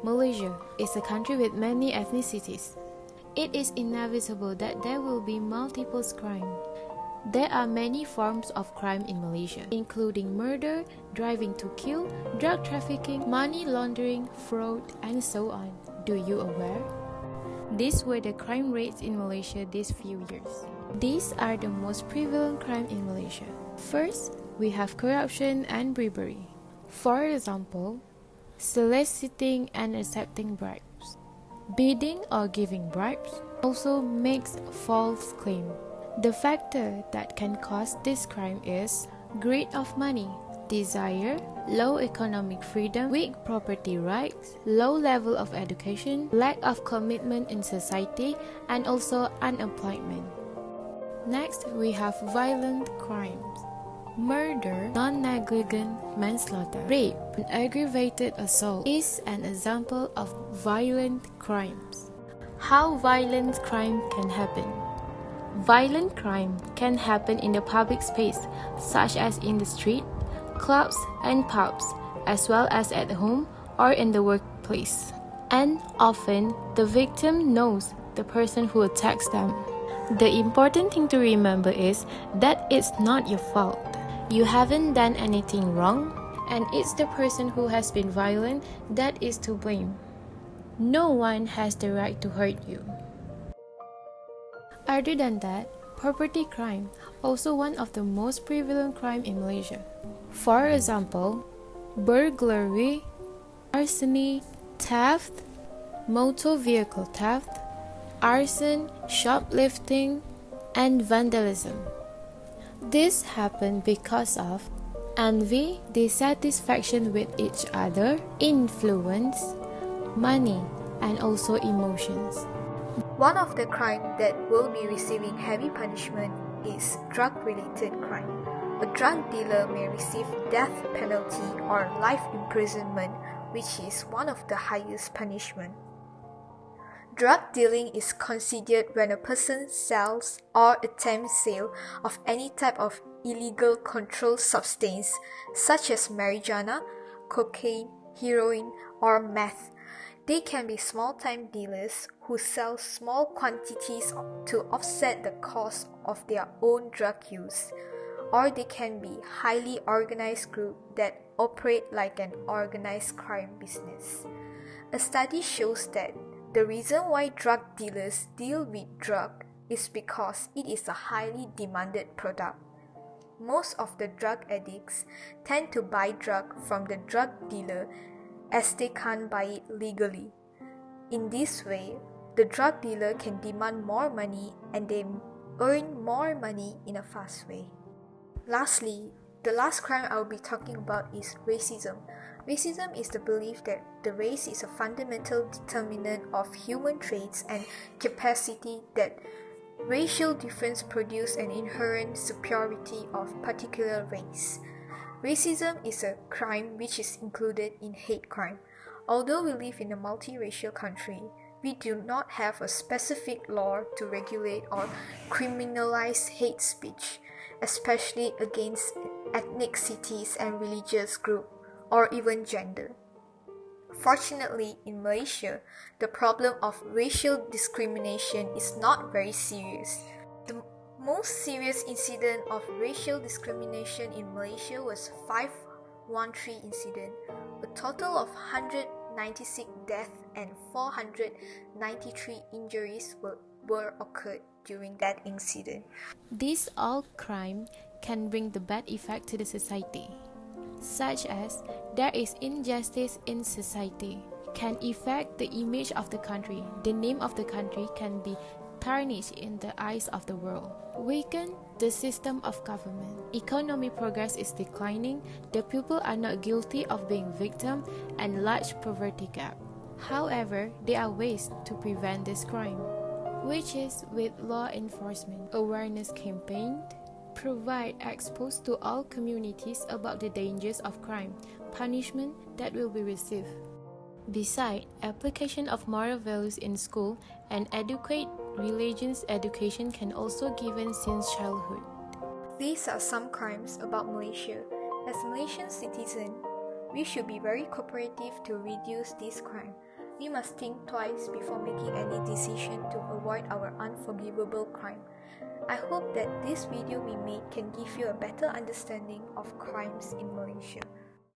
Malaysia is a country with many ethnicities. It is inevitable that there will be multiple crime. There are many forms of crime in Malaysia, including murder, driving to kill, drug trafficking, money laundering, fraud, and so on. Do you aware? These were the crime rates in Malaysia these few years. These are the most prevalent crime in Malaysia. First, we have corruption and bribery. For example, soliciting and accepting bribes. Bidding or giving bribes also makes false claim. The factor that can cause this crime is greed of money, desire, low economic freedom, weak property rights, low level of education, lack of commitment in society, and also unemployment. Next, we have violent crimes. Murder, non-negligent manslaughter, rape, and aggravated assault is an example of violent crimes. How violent crime can happen? Violent crime can happen in the public space, such as in the street, clubs, and pubs, as well as at home or in the workplace. And often, the victim knows the person who attacks them. The important thing to remember is that it's not your fault. You haven't done anything wrong, and it's the person who has been violent that is to blame. No one has the right to hurt you. Other than that, property crime, also one of the most prevalent crime in Malaysia. For example, burglary, larceny, theft, motor vehicle theft, arson, shoplifting, and vandalism. This happened because of envy, dissatisfaction with each other, influence, money, and also emotions. One of the crimes that will be receiving heavy punishment is drug-related crime. A drug dealer may receive death penalty or life imprisonment, which is one of the highest punishment. Drug dealing is considered when a person sells or attempts sale of any type of illegal controlled substance such as marijuana, cocaine, heroin, or meth. They can be small-time dealers who sell small quantities to offset the cost of their own drug use, or they can be highly organized groups that operate like an organized crime business. A study shows that the reason why drug dealers deal with drug is because it is a highly demanded product. Most of the drug addicts tend to buy drug from the drug dealer as they can't buy it legally. In this way, the drug dealer can demand more money and they earn more money in a fast way. Lastly, the last crime I will be talking about is racism. Racism is the belief that the race is a fundamental determinant of human traits and capacity, that racial difference produce an inherent superiority of particular race. Racism is a crime which is included in hate crime. Although we live in a multiracial country, we do not have a specific law to regulate or criminalize hate speech, especially against ethnicities and religious groups, or even gender. Fortunately, in Malaysia, the problem of racial discrimination is not very serious. The most serious incident of racial discrimination in Malaysia was 513 incident. A total of 196 deaths and 493 injuries were occurred during that incident. These all crime can bring the bad effect to the society, such as there is injustice in society, can affect the image of the country. The name of the country can be tarnished in the eyes of the world, weaken the system of government. Economic progress is declining, the people are not guilty of being victim, and large poverty gap. However, there are ways to prevent this crime, which is with law enforcement, awareness campaign, provide expose to all communities about the dangers of crime, punishment that will be received. Besides, application of moral values in school and adequate religious education can also given since childhood. These are some crimes about Malaysia. As Malaysian citizens, We should be very cooperative to reduce this crime. We must think twice before making any decision to avoid our unforgivable crime. I hope that this video we made can give you a better understanding of crimes in Malaysia.